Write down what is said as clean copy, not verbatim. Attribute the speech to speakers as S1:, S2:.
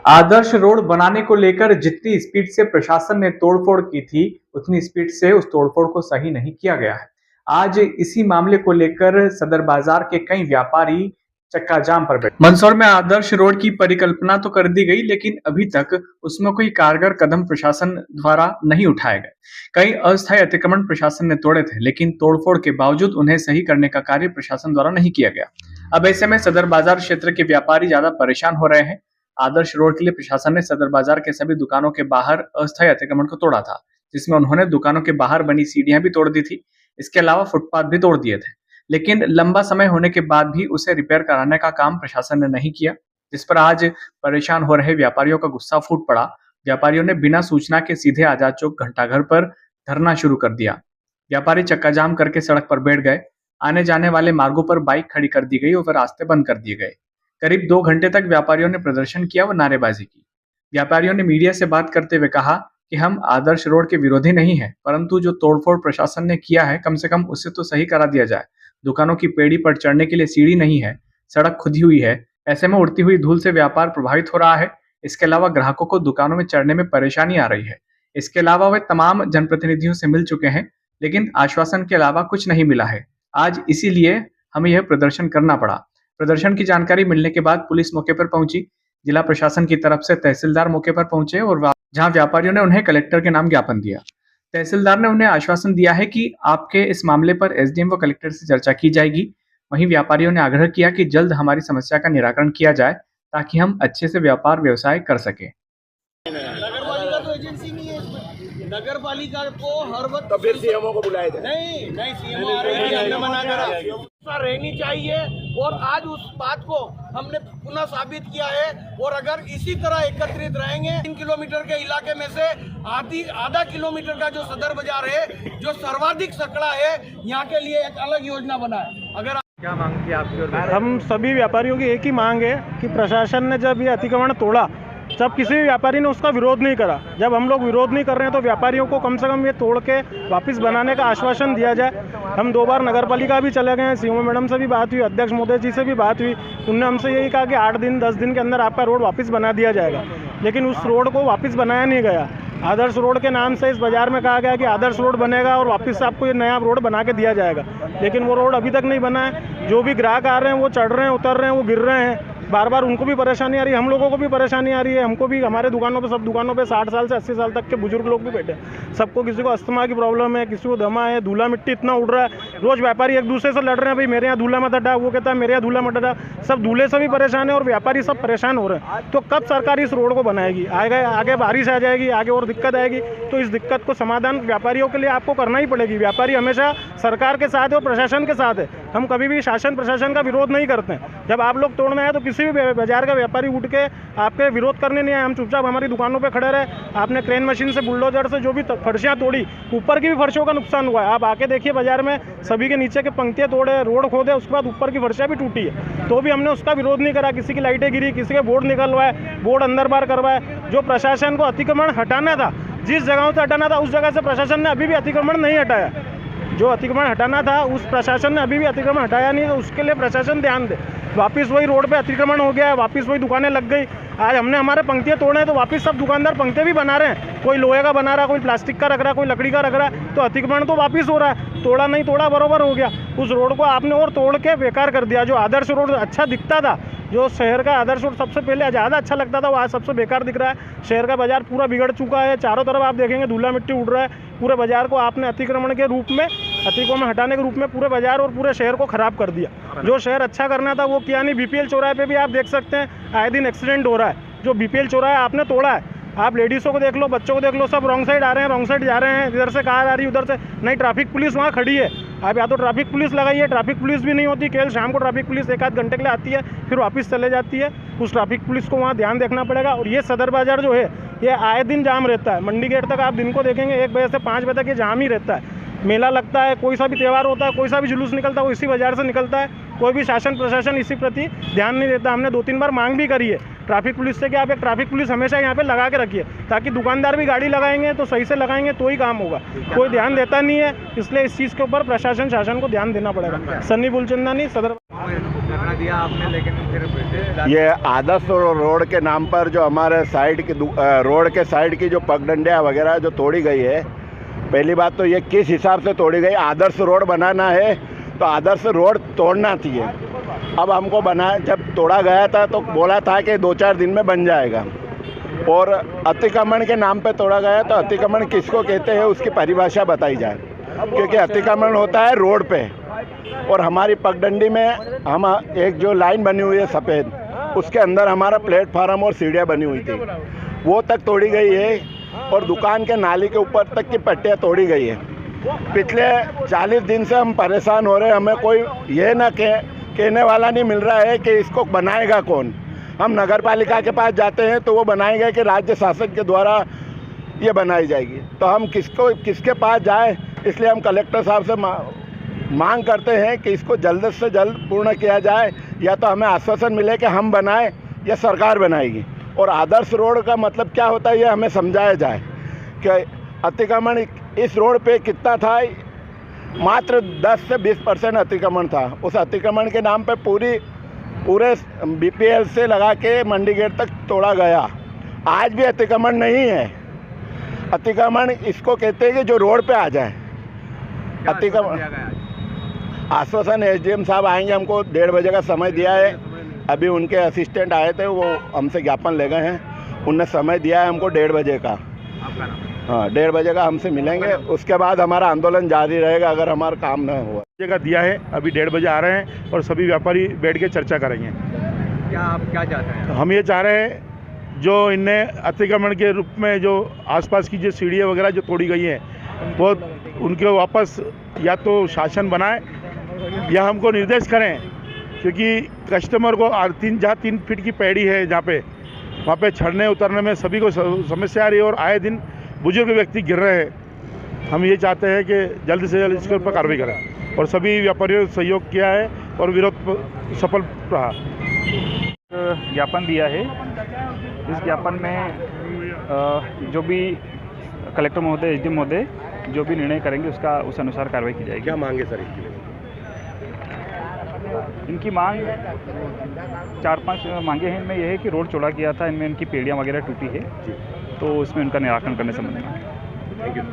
S1: आदर्श road बनाने को लेकर जितनी स्पीड से प्रशासन ने तोड़फोड़ की थी, उतनी स्पीड से उस तोड़फोड़ को सही नहीं किया गया है। आज इसी मामले को लेकर सदर बाजार के कई व्यापारी चक्का जाम पर बैठे। मंदसौर में आदर्श रोड की परिकल्पना तो कर दी गई, लेकिन अभी तक उसमें कोई कारगर कदम प्रशासन द्वारा नहीं उठाए गए। कई अस्थायी अतिक्रमण प्रशासन ने तोड़े थे, लेकिन तोड़फोड़ के बावजूद उन्हें सही करने का कार्य प्रशासन द्वारा नहीं किया गया। अब ऐसे में सदर बाजार क्षेत्र के व्यापारी ज्यादा परेशान हो रहे हैं। आदर्श रोड के लिए प्रशासन ने सदर बाजार के सभी दुकानों के बाहर अस्थायी अतिक्रमण को तोड़ा था, जिसमें उन्होंने दुकानों के बाहर बनी सीढ़ियां भी तोड़ दी थी। इसके अलावा फुटपाथ भी तोड़ दिए थे, लेकिन लंबा समय होने के बाद भी उसे रिपेयर कराने का काम प्रशासन ने नहीं किया, जिस पर आज परेशान हो रहे व्यापारियों का गुस्सा फूट पड़ा। व्यापारियों ने बिना सूचना के सीधे आजाद चौक घंटाघर पर धरना शुरू कर दिया। व्यापारी चक्का जाम करके सड़क पर बैठ गए। आने जाने वाले मार्गों पर बाइक खड़ी कर दी गई और फिर रास्ते बंद कर दिए गए। करीब 2 घंटे तक व्यापारियों ने प्रदर्शन किया व नारेबाजी की। व्यापारियों ने मीडिया से बात करते हुए कहा कि हम आदर्श रोड के विरोधी नहीं हैं, परंतु जो तोड़फोड़ प्रशासन ने किया है, कम से कम उससे तो सही करा दिया जाए। दुकानों की पेड़ी पर चढ़ने के लिए सीढ़ी नहीं है, सड़क खुदी हुई है। ऐसे में उड़ती हुई धूल से व्यापार प्रभावित हो रहा है। इसके अलावा ग्राहकों को दुकानों में चढ़ने में परेशानी आ रही है। इसके अलावा वे तमाम जनप्रतिनिधियों से मिल चुके हैं, लेकिन आश्वासन के अलावा कुछ नहीं मिला है। आज इसीलिए हमें यह प्रदर्शन करना पड़ा। प्रदर्शन की जानकारी मिलने के बाद पुलिस मौके पर पहुंची। जिला प्रशासन की तरफ से तहसीलदार मौके पर पहुंचे और जहां व्यापारियों ने उन्हें कलेक्टर के नाम ज्ञापन दिया। तहसीलदार ने उन्हें आश्वासन दिया है कि आपके इस मामले पर एसडीएम व कलेक्टर से चर्चा की जाएगी। वहीं व्यापारियों ने आग्रह किया कि जल्द हमारी समस्या का निराकरण किया जाए, ताकि हम अच्छे से व्यापार व्यवसाय कर सके।
S2: नगर पालिका तो एजेंसी नहीं है इसमें। नगर पालिका को हर वक्त
S3: तो फिर सीएमओ को बुलाया जाए।
S2: नहीं सीएमओ आ रहे हैं, हमने मना करा। रहनी चाहिए और आज उस बात को हमने पुनः साबित किया है। और अगर इसी तरह एकत्रित रहेंगे, 3 किलोमीटर के इलाके में से आधा किलोमीटर का जो सदर बाजार है, जो सर्वाधिक सकड़ा है, यहाँ के लिए एक अलग योजना बना है। अगर
S4: क्या मांग की आपकी ओर? हम सभी व्यापारियों की एक ही मांग है कि प्रशासन ने जब ये अतिक्रमण तोड़ा, जब किसी भी व्यापारी ने उसका विरोध नहीं करा, जब हम लोग विरोध नहीं कर रहे हैं, तो व्यापारियों को कम से कम ये तोड़ के वापस बनाने का आश्वासन दिया जाए। हम 2 बार नगर पालिका भी चले गए हैं, सीएमओ मैडम से भी बात हुई, अध्यक्ष महोदय जी से भी बात हुई। उन्होंने हमसे यही कहा कि 8 दिन 10 दिन के अंदर आपका रोड वापस बना दिया जाएगा, लेकिन उस रोड को वापस बनाया नहीं गया। आदर्श रोड के नाम से इस बाज़ार में कहा गया कि आदर्श रोड बनेगा और वापस से आपको ये नया रोड बना के दिया जाएगा, लेकिन वो रोड अभी तक नहीं बना है। जो भी ग्राहक आ रहे हैं वो चढ़ रहे हैं, उतर रहे हैं, वो गिर रहे हैं, बार बार उनको भी परेशानी आ रही है, हम लोगों को भी परेशानी आ रही है। हमको भी, हमारे दुकानों पे, सब दुकानों पे 60 साल से 80 साल तक के बुजुर्ग लोग भी बैठे हैं। सबको, किसी को अस्थमा की प्रॉब्लम है, किसी को दमा है, धूला मिट्टी इतना उड़ रहा है। रोज़ व्यापारी एक दूसरे से लड़ रहे हैं, भाई मेरे यहाँ धूला मत हटा, वो कहता है मेरे यहाँ धूला मत हटा। सब धूले से भी परेशान है और व्यापारी सब परेशान हो रहे हैं। तो कब सरकार इस रोड को बनाएगी? आगे बारिश आ जाएगी, आगे और दिक्कत आएगी। तो इस दिक्कत को समाधान व्यापारियों के लिए आपको करना ही पड़ेगी। व्यापारी हमेशा सरकार के साथ है और प्रशासन के साथ है। हम कभी भी शासन प्रशासन का विरोध नहीं करते हैं। जब आप लोग तोड़ना है तो किसी भी बाजार का व्यापारी उठ के आपके विरोध करने नहीं आए। हम चुपचाप हमारी दुकानों पे खड़े रहे। आपने क्रेन मशीन से, बुलडोजर से जो भी फर्शियाँ तोड़ी, ऊपर की भी फर्शों का नुकसान हुआ है। आप आके देखिए, बाजार में सभी के नीचे के पंक्तियाँ तोड़े, रोड खोदे, उसके बाद ऊपर की फर्शियाँ भी टूटी है, तो भी हमने उसका विरोध नहीं करा। किसी की लाइटें गिरी, किसी के बोर्ड निकलवाए, बोर्ड अंदर बाहर करवाए। जो प्रशासन को अतिक्रमण हटाना था, जिस जगहों से हटाना था, उस जगह से प्रशासन ने अभी भी अतिक्रमण नहीं हटाया। जो अतिक्रमण हटाना था, उस प्रशासन ने अभी भी अतिक्रमण हटाया नहीं, तो उसके लिए प्रशासन ध्यान दे। वापस वही रोड पे अतिक्रमण हो गया है, वापस वही दुकानें लग गई। आज हमने हमारे पंक्तियाँ तोड़े हैं, तो वापस सब दुकानदार पंक्तियाँ भी बना रहे हैं। कोई लोहे का बना रहा है, कोई प्लास्टिक का रख रहा है, कोई लकड़ी का रख रहा है। तो अतिक्रमण तो वापस हो रहा है। तोड़ा नहीं तोड़ा बराबर हो गया। उस रोड को आपने और तोड़ के बेकार कर दिया। जो आदर्श रोड अच्छा दिखता था, जो शहर का आदर्श रोड सबसे पहले ज़्यादा अच्छा लगता था, वो आज सबसे बेकार दिख रहा है। शहर का बाजार पूरा बिगड़ चुका है। चारों तरफ आप देखेंगे धूला मिट्टी उड़ रहा है। पूरे बाजार को आपने अतिक्रमण के रूप में, अतिक्रमण हटाने के रूप में पूरे बाजार और पूरे शहर को ख़राब कर दिया। जो शहर अच्छा करना था वो किया नहीं। बीपीएल चौराहे पे भी आप देख सकते हैं, आए दिन एक्सीडेंट हो रहा है। जो बीपीएल चौराहा आपने तोड़ा है, आप लेडीज़ों को देख लो, बच्चों को देख लो, सब रॉन्ग साइड आ रहे हैं, रॉन्ग साइड जा रहे हैं। इधर से कार आ रही है, उधर से नहीं। ट्रैफिक पुलिस वहाँ खड़ी है। आप या तो ट्रैफिक पुलिस लगाइए, ट्रैफिक पुलिस भी नहीं होती। केवल शाम को ट्रैफिक पुलिस 1 आध घंटे के लिए आती है, फिर वापस चले जाती है। उस ट्रैफिक पुलिस को वहाँ ध्यान देखना पड़ेगा। और ये सदर बाज़ार जो है, ये आए दिन जाम रहता है। मंडी गेट तक आप दिन को देखेंगे 1 बजे से 5 बजे तक ये जाम ही रहता है। मेला लगता है, कोई सा भी त्यौहार होता है, कोई सा भी जुलूस निकलता है, वो इसी बाज़ार से निकलता है। कोई भी शासन प्रशासन इसी प्रति ध्यान नहीं देता। हमने 2-3 बार मांग भी करी है ट्रैफिक पुलिस से कि आप एक ट्रैफिक पुलिस हमेशा यहाँ पे लगा के रखिए, ताकि दुकानदार भी गाड़ी लगाएंगे तो सही से लगाएंगे तो ही काम होगा। कोई ध्यान देता नहीं है, इसलिए इस चीज़ के ऊपर प्रशासन शासन को ध्यान देना पड़ेगा। सन्नी बुलचंदानी, सदर।
S1: दिया आपने, लेकिन फिर
S3: ये आदर्श रोड के नाम पर जो हमारे साइड की रोड के साइड की जो पगडंडियाँ वगैरह जो तोड़ी गई है, पहली बात तो ये किस हिसाब से तोड़ी गई। आदर्श रोड बनाना है तो आदर्श रोड तोड़ना चाहिए। अब हमको जब तोड़ा गया था तो बोला था कि 2-4 दिन में बन जाएगा, और अतिक्रमण के नाम पे तोड़ा गया। तो अतिक्रमण किसको कहते हैं उसकी परिभाषा बताई जाए, क्योंकि अतिक्रमण होता है रोड पे, और हमारी पगडंडी में हम एक जो लाइन बनी हुई है सफ़ेद, उसके अंदर हमारा प्लेटफार्म और सीढ़ियाँ बनी हुई थी, वो तक तोड़ी गई है, और दुकान के नाली के ऊपर तक की पट्टियाँ तोड़ी गई है। पिछले 40 दिन से हम परेशान हो रहे हैं, हमें कोई ये ना कहने वाला नहीं मिल रहा है कि इसको बनाएगा कौन। हम नगर पालिका के पास जाते हैं तो वो बनाएगा कि राज्य शासन के द्वारा ये बनाई जाएगी, तो हम किसके पास जाए। इसलिए हम कलेक्टर साहब से मांग करते हैं कि इसको जल्द से जल्द पूर्ण किया जाए, या तो हमें आश्वासन मिले कि हम बनाएं या सरकार बनाएगी। और आदर्श रोड का मतलब क्या होता है ये हमें समझाया जाए कि अतिक्रमण इस रोड पे कितना था। मात्र 10 से 20% अतिक्रमण था। उस अतिक्रमण के नाम पे पूरे BPL से लगा के मंडी गेट तक तोड़ा गया। आज भी अतिक्रमण नहीं है। अतिक्रमण इसको कहते हैं कि जो रोड पे आ जाए। अतिक्रमण आश्वासन SDM साहब आएंगे, हमको 1:30 बजे का समय दिया है। अभी उनके असिस्टेंट आए थे, वो हमसे ज्ञापन ले गए हैं। उनने समय दिया है हमको 1:30 बजे का। हाँ, 1:30 बजे का हमसे मिलेंगे। उसके बाद हमारा आंदोलन जारी रहेगा अगर हमारा काम न हुआ।
S4: जगह दिया है, अभी 1:30 बजे आ रहे हैं और सभी व्यापारी बैठ के चर्चा करेंगे।
S1: क्या आप क्या चाहते हैं?
S4: हम ये चाह रहे हैं जो इनने अतिक्रमण के रूप में जो आसपास की जो सीढ़ियाँ वगैरह जो तोड़ी गई हैं, वो उनके वापस या तो शासन बनाए या हमको निर्देश करें, क्योंकि कस्टमर को जहाँ 3 फीट की पैड़ी है जहाँ पे, वहाँ पे चढ़ने उतरने में सभी को समस्या आ रही है, और आए दिन बुजुर्ग व्यक्ति गिर रहे हैं। हम ये चाहते हैं कि जल्द से जल्द इसके ऊपर कार्रवाई करें, और सभी व्यापारियों ने सहयोग किया है और विरोध सफल रहा।
S5: ज्ञापन दिया है। इस ज्ञापन में जो भी कलेक्टर महोदय, SDM महोदय जो भी निर्णय करेंगे उस अनुसार कार्रवाई की जाएगी।
S3: क्या मांगे सर इसके लिए?
S5: इनकी मांग 4-5 मांगे हैं। इनमें यह है कि रोड चौड़ा किया था, इनमें इनकी पेड़ियाँ वगैरह टूटी है, तो इसमें उनका निराकरण करने संबंध में।
S3: Thank you.